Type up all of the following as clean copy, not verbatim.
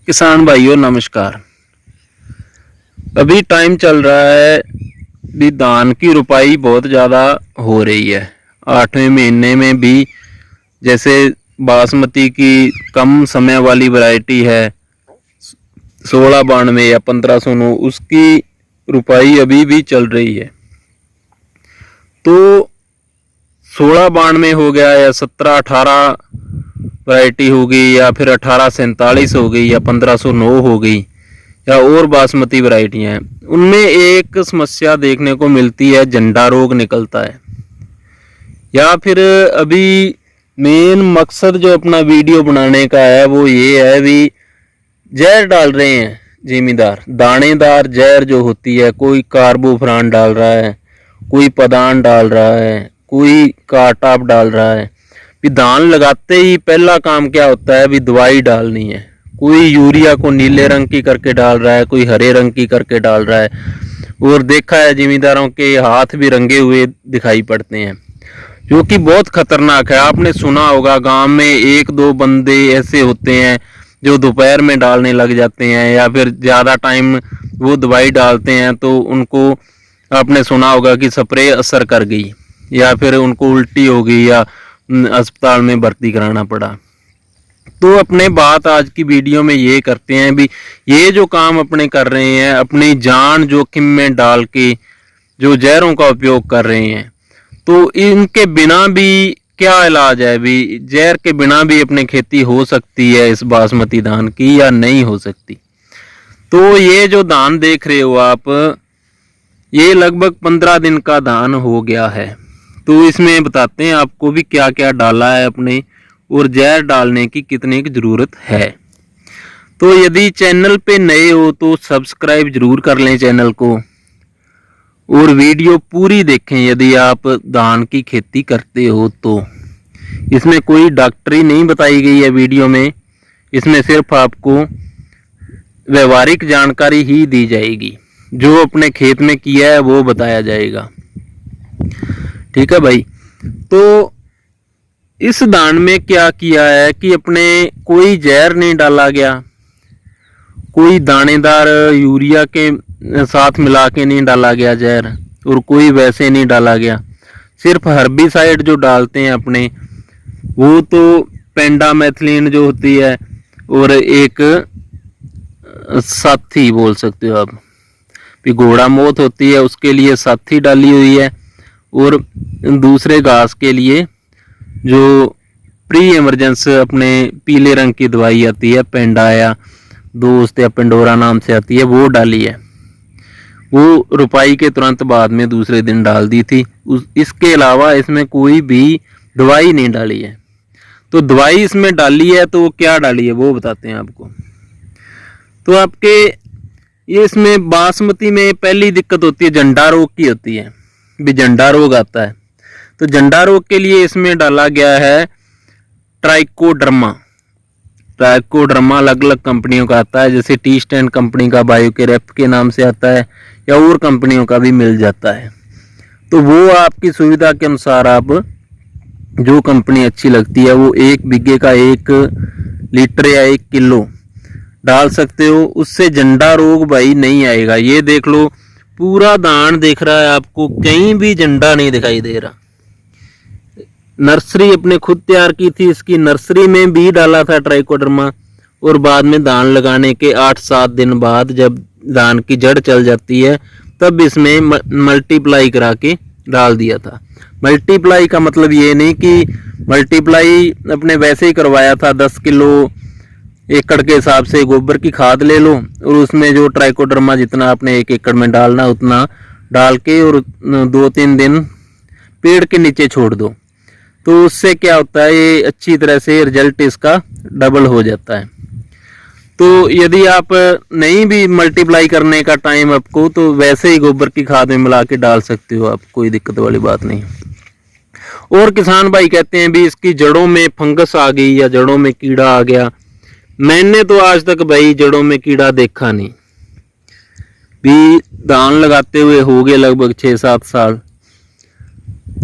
किसान भाइयों नमस्कार। अभी टाइम चल रहा है भी धान की रुपाई बहुत ज़्यादा हो रही है। 8वें महीने में भी जैसे बासमती की कम समय वाली वैरायटी है 1692 या 1509, उसकी रुपाई अभी भी चल रही है। तो 1692 हो गया या 1718 वैरायटी हो गई या फिर 1847 हो गई या 1509 हो गई या और बासमती वैरायटियाँ हैं, उनमें एक समस्या देखने को मिलती है, झंडा रोग निकलता है। या फिर अभी मेन मकसद जो अपना वीडियो बनाने का है वो ये है भी जहर डाल रहे हैं जिमीदार, दानेदार जहर जो होती है, कोई कार्बोफ्रान डाल रहा है, कोई पदान डाल रहा है, कोई काटाप डाल रहा है। भी धान लगाते ही पहला काम क्या होता है भी दवाई डालनी है। कोई यूरिया को नीले रंग की करके डाल रहा है, कोई हरे रंग की करके डाल रहा है, और देखा है जिमीदारों के हाथ भी रंगे हुए दिखाई पड़ते हैं, जो कि बहुत खतरनाक है। आपने सुना होगा गांव में एक दो बंदे ऐसे होते हैं जो दोपहर में डालने लग जाते हैं या फिर ज़्यादा टाइम वो दवाई डालते हैं, तो उनको आपने सुना होगा कि स्प्रे असर कर गई या फिर उनको उल्टी हो गई या अस्पताल में भर्ती कराना पड़ा। तो अपने बात आज की वीडियो में ये करते हैं भी ये जो काम अपने कर रहे हैं, अपनी जान जोखिम में डाल के जो जहरों का उपयोग कर रहे हैं, तो इनके बिना भी क्या इलाज है भी, जहर के बिना भी अपने खेती हो सकती है इस बासमती धान की या नहीं हो सकती। तो ये जो धान देख रहे हो आप, ये लगभग 15 दिन का धान हो गया है। तो इसमें बताते हैं आपको भी क्या क्या डाला है अपने, और जहर डालने की कितने की ज़रूरत है। तो यदि चैनल पे नए हो तो सब्सक्राइब जरूर कर लें चैनल को, और वीडियो पूरी देखें यदि आप धान की खेती करते हो तो। इसमें कोई डॉक्टरी नहीं बताई गई है वीडियो में, इसमें सिर्फ आपको व्यवहारिक जानकारी ही दी जाएगी, जो अपने खेत में किया है वो बताया जाएगा। ठीक है भाई। तो इस धान में क्या किया है कि अपने कोई जहर नहीं डाला गया, कोई दानेदार यूरिया के साथ मिला के नहीं डाला गया जहर, और कोई वैसे नहीं डाला गया। सिर्फ हर्बिसाइड जो डालते हैं अपने, वो तो पेंडामेथिलीन जो होती है, और एक साथी बोल सकते हो आप, भी घोड़ा मोथ होती है उसके लिए साथी डाली हुई है, और दूसरे घास के लिए जो प्री इमरजेंस अपने पीले रंग की दवाई आती है, पेंडा या दोस्त या पेंडोरा नाम से आती है, वो डाली है। वो रुपाई के तुरंत बाद में दूसरे दिन डाल दी थी। इसके अलावा इसमें कोई भी दवाई नहीं डाली है। तो दवाई इसमें डाली है तो क्या डाली है वो बताते हैं आपको। तो आपके ये इसमें बासमती में पहली दिक्कत होती है झंडा रोग की होती है, भी झंडा रोग आता है। तो झंडा रोग के लिए इसमें डाला गया है ट्राइकोडर्मा। ट्राइकोडर्मा अलग अलग कंपनियों का आता है, जैसे टी स्टैंड कंपनी का बायोकेरेप के नाम से आता है, या और कंपनियों का भी मिल जाता है। तो वो आपकी सुविधा के अनुसार आप जो कंपनी अच्छी लगती है वो 1 बीघे का 1 लीटर या 1 किलो डाल सकते हो। उससे झंडा रोग भाई नहीं आएगा। ये देख लो, पूरा धान दिख रहा है आपको, कहीं भी झंडा नहीं दिखाई दे रहा। नर्सरी अपने खुद तैयार की थी, इसकी नर्सरी में भी डाला था ट्राइकोडर्मा, और बाद में धान लगाने के 8-7 दिन बाद जब धान की जड़ चल जाती है तब इसमें मल्टीप्लाई करा के डाल दिया था। मल्टीप्लाई का मतलब ये नहीं कि मल्टीप्लाई अपने वैसे ही करवाया था, 10 किलो एकड़ के हिसाब से गोबर की खाद ले लो, और उसमें जो ट्राइकोडर्मा जितना आपने 1 एकड़ में डालना उतना डाल के, और 2-3 दिन पेड़ के नीचे छोड़ दो। तो उससे क्या होता है, ये अच्छी तरह से रिजल्ट इसका डबल हो जाता है। तो यदि आप नहीं भी मल्टीप्लाई करने का टाइम आपको, तो वैसे ही गोबर की खाद में मिला के डाल सकते हो आप, कोई दिक्कत वाली बात नहीं। और किसान भाई कहते हैं भी इसकी जड़ों में फंगस आ गई या जड़ों में कीड़ा आ गया। मैंने तो आज तक भाई जड़ों में कीड़ा देखा नहीं। भी धान लगाते हुए हो गए लगभग 6-7 साल,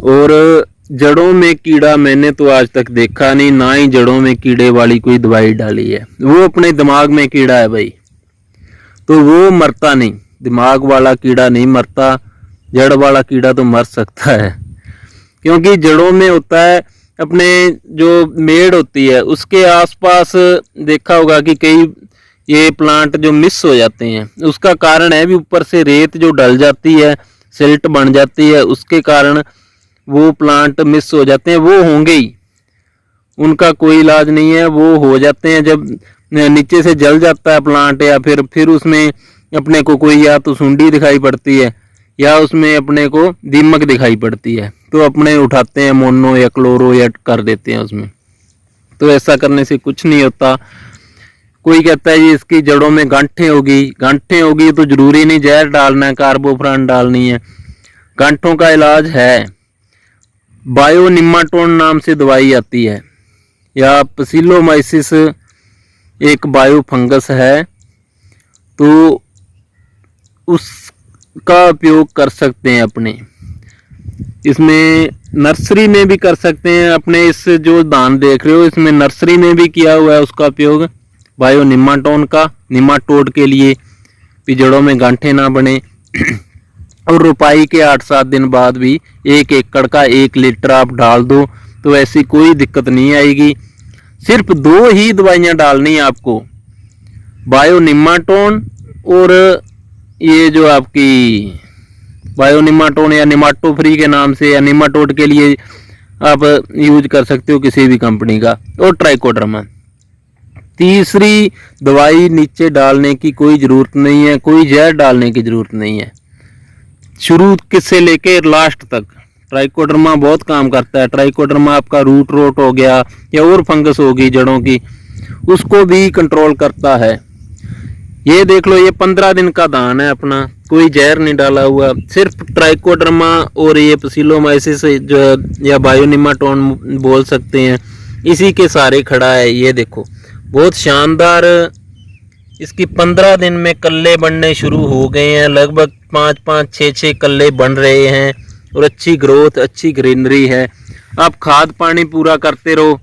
और जड़ों में कीड़ा मैंने तो आज तक देखा नहीं, ना ही जड़ों में कीड़े वाली कोई दवाई डाली है। वो अपने दिमाग में कीड़ा है भाई, तो वो मरता नहीं, दिमाग वाला कीड़ा नहीं मरता, जड़ वाला कीड़ा तो मर सकता है, क्योंकि जड़ों में होता है अपने जो मेड़ होती है उसके आसपास देखा होगा कि कई ये प्लांट जो मिस हो जाते हैं, उसका कारण है भी ऊपर से रेत जो डल जाती है, सिल्ट बन जाती है, उसके कारण वो प्लांट मिस हो जाते हैं। वो होंगे ही, उनका कोई इलाज नहीं है, वो हो जाते हैं जब नीचे से जल जाता है प्लांट, या फिर उसमें अपने को कोई या तो सुंडी दिखाई पड़ती है या उसमें अपने को दीमक दिखाई पड़ती है, तो अपने उठाते हैं मोनो या क्लोरो या कर देते हैं उसमें। तो ऐसा करने से कुछ नहीं होता। कोई कहता है जी इसकी जड़ों में गांठें होगी तो जरूरी नहीं जहर डालना है, कार्बोफ्रान डालनी है। गांठों का इलाज है, बायो निमाटोन नाम से दवाई आती है, या पसिलोमाइसिस एक बायो फंगस है, तो उसका उपयोग कर सकते हैं अपने। इसमें नर्सरी में भी कर सकते हैं, अपने इस जो दान देख रहे हो इसमें नर्सरी में भी किया हुआ है उसका उपयोग बायो निमाटोन का, निमाटोड के लिए भी जड़ों में गांठें ना बने। और रोपाई के 8-7 दिन बाद भी 1 एकड़ का 1 लीटर आप डाल दो तो ऐसी कोई दिक्कत नहीं आएगी। सिर्फ 2 ही दवाइयाँ डालनी है आपको, बायो निमाटोन और ये जो आपकी बायो निमाटोन या निमाटो फ्री के नाम से, या निमाटोड के लिए आप यूज कर सकते हो किसी भी कंपनी का, और ट्राइकोडर्मा। तीसरी दवाई नीचे डालने की कोई ज़रूरत नहीं है, कोई जहर डालने की ज़रूरत नहीं है। शुरू किससे लेके लास्ट तक ट्राइकोडर्मा बहुत काम करता है। ट्राइकोडर्मा आपका रूट रोट हो गया या और फंगस होगी जड़ों की, उसको भी कंट्रोल करता है। ये देख लो, ये 15 दिन का दान है अपना, कोई जहर नहीं डाला हुआ, सिर्फ ट्राइकोडर्मा और ये पसिलोमाइसिस जो या बायोनिमाटोन बोल सकते हैं, इसी के सारे खड़ा है। ये देखो बहुत शानदार, इसकी 15 दिन में कल्ले बनने शुरू हो गए हैं, लगभग 5-5, 6-6 कल्ले बन रहे हैं और अच्छी ग्रोथ, अच्छी ग्रीनरी है। आप खाद पानी पूरा करते रहो,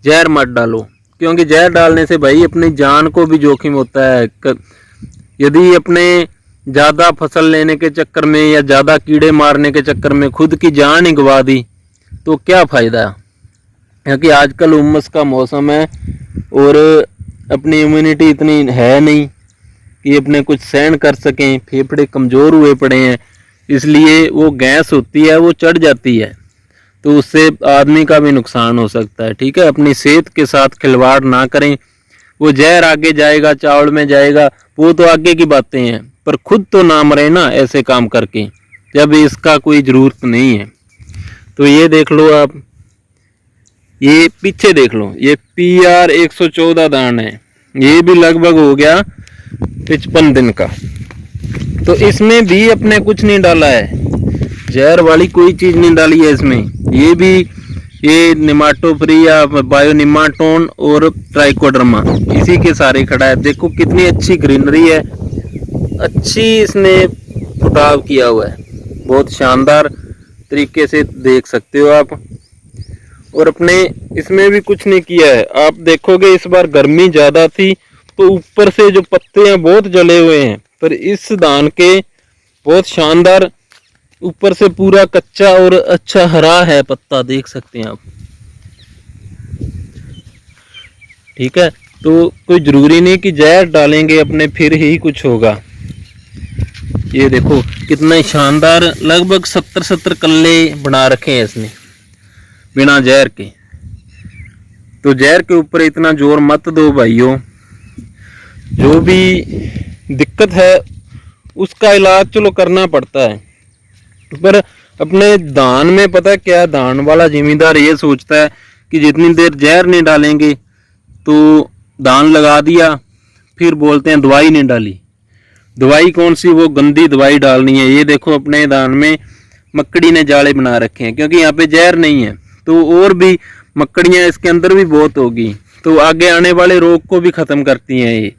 जहर मत डालो, क्योंकि जहर डालने से भाई अपनी जान को भी जोखिम होता है। यदि अपने ज़्यादा फसल लेने के चक्कर में या ज़्यादा कीड़े मारने के चक्कर में खुद की जान ही गंवा दी तो क्या फ़ायदा, क्योंकि आजकल उमस का मौसम है और अपनी इम्यूनिटी इतनी है नहीं कि अपने कुछ सहन कर सकें, फेफड़े कमज़ोर हुए पड़े हैं, इसलिए वो गैस होती है वो चढ़ जाती है, तो उससे आदमी का भी नुकसान हो सकता है। ठीक है, अपनी सेहत के साथ खिलवाड़ ना करें। वो जहर आगे जाएगा, चावल में जाएगा, वो तो आगे की बातें हैं, पर खुद तो ना मरे ना ऐसे काम करके, जब इसका कोई ज़रूरत नहीं है। तो ये देख लो आप, ये पीछे देख लो, ये PR 114 दान है, ये भी लगभग हो गया 55 दिन का। तो इसमें भी अपने कुछ नहीं डाला है, जहर वाली कोई चीज़ नहीं डाली है इसमें। ये भी ये निमाटो फ्री या बायो निमाटोन और ट्राइकोडर्मा इसी के सारे खड़ा है। देखो कितनी अच्छी ग्रीनरी है, अच्छी इसने फुटाव किया हुआ है, बहुत शानदार तरीके से देख सकते हो आप। और अपने इसमें भी कुछ नहीं किया है, आप देखोगे इस बार गर्मी ज़्यादा थी तो ऊपर से जो पत्ते हैं बहुत जले हुए हैं, पर इस दान के बहुत शानदार ऊपर से पूरा कच्चा और अच्छा हरा है पत्ता, देख सकते हैं आप। ठीक है, तो कोई जरूरी नहीं कि जहर डालेंगे अपने फिर ही कुछ होगा। ये देखो कितना शानदार, लगभग 70 कल्ले बना रखे हैं इसने बिना जहर के। तो जहर के ऊपर इतना जोर मत दो भाइयों, जो भी दिक्कत है उसका इलाज चलो करना पड़ता है, पर अपने दान में पता क्या, दान वाला जिम्मेदार ये सोचता है कि जितनी देर जहर नहीं डालेंगे तो दान लगा दिया, फिर बोलते हैं दवाई नहीं डाली। दवाई कौन सी, वो गंदी दवाई डालनी है। ये देखो अपने दान में मकड़ी ने जाले बना रखे हैं, क्योंकि यहाँ पे जहर नहीं है तो और भी मकड़ियाँ इसके अंदर भी बहुत होगी, तो आगे आने वाले रोग को भी ख़त्म करती हैं ये।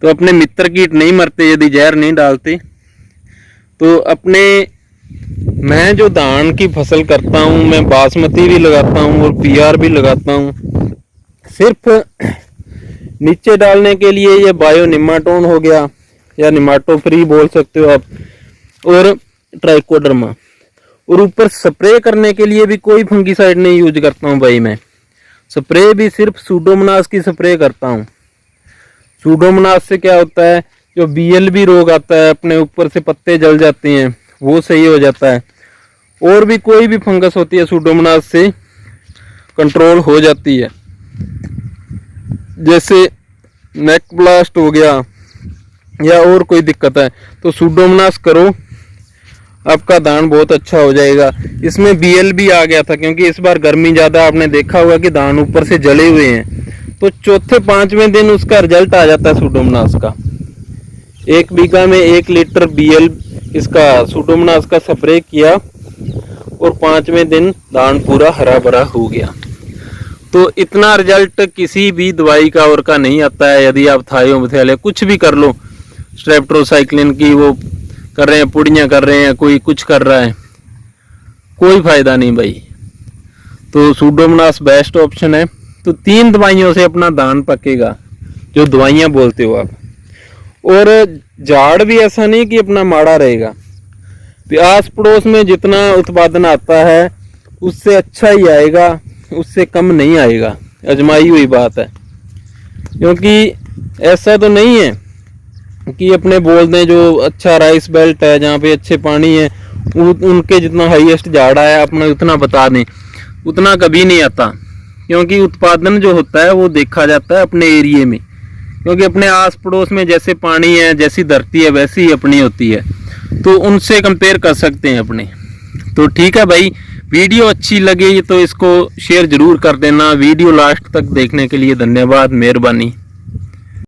तो अपने मित्र कीट नहीं मरते यदि जहर नहीं डालते। तो अपने मैं जो धान की फसल करता हूँ, मैं बासमती भी लगाता हूँ और पीआर भी लगाता हूँ। सिर्फ नीचे डालने के लिए ये बायो निमाटोन हो गया या निमाटो फ्री बोल सकते हो आप, और ट्राइकोडर्मा, और ऊपर स्प्रे करने के लिए भी कोई फंगीसाइड नहीं यूज करता हूँ भाई। मैं स्प्रे भी सिर्फ सूडोमोनास की स्प्रे करता हूँ। सूडोमोनास से क्या होता है, जो बीएलबी रोग आता है, अपने ऊपर से पत्ते जल जाते हैं, वो सही हो जाता है। और भी कोई भी फंगस होती है सूडोमोनास से कंट्रोल हो जाती है। जैसे नेक ब्लास्ट हो गया या और कोई दिक्कत है तो सूडोमोनास करो, आपका धान बहुत अच्छा हो जाएगा। इसमें बीएलबी आ गया था क्योंकि इस बार गर्मी ज़्यादा, आपने देखा होगा कि धान ऊपर से जले हुए हैं, तो चौथे पांचवें दिन उसका रिजल्ट आ जाता है सूडोमोनास का। 1 बीघा में 1 लीटर इसका सूडोमोनास का स्प्रे किया और 5वें दिन धान पूरा हरा भरा हो गया। तो इतना रिजल्ट किसी भी दवाई का और का नहीं आता है। यदि आप थायोमेथाइल कुछ भी कर लो, स्ट्रेप्टोसाइक्लिन की वो कर रहे हैं, पुड़ियाँ कर रहे हैं, कोई कुछ कर रहा है, कोई फायदा नहीं भाई। तो सूडोमोनास बेस्ट ऑप्शन है। तो 3 दवाइयों से अपना धान पकेगा, जो दवाइयाँ बोलते हो आप। और झाड़ भी ऐसा नहीं कि अपना माड़ा रहेगा, आस पड़ोस में जितना उत्पादन आता है उससे अच्छा ही आएगा, उससे कम नहीं आएगा, अजमाई हुई बात है। क्योंकि ऐसा तो नहीं है कि अपने बोल दें जो अच्छा राइस बेल्ट है जहाँ पे अच्छे पानी है उनके जितना हाईएस्ट झाड़ आया अपना उतना बता दें, उतना कभी नहीं आता। क्योंकि उत्पादन जो होता है वो देखा जाता है अपने एरिए में, क्योंकि अपने आस पड़ोस में जैसे पानी है, जैसी धरती है, वैसी ही अपनी होती है, तो उनसे कंपेयर कर सकते हैं अपने। तो ठीक है भाई, वीडियो अच्छी लगी तो इसको शेयर जरूर कर देना। वीडियो लास्ट तक देखने के लिए धन्यवाद, मेहरबानी।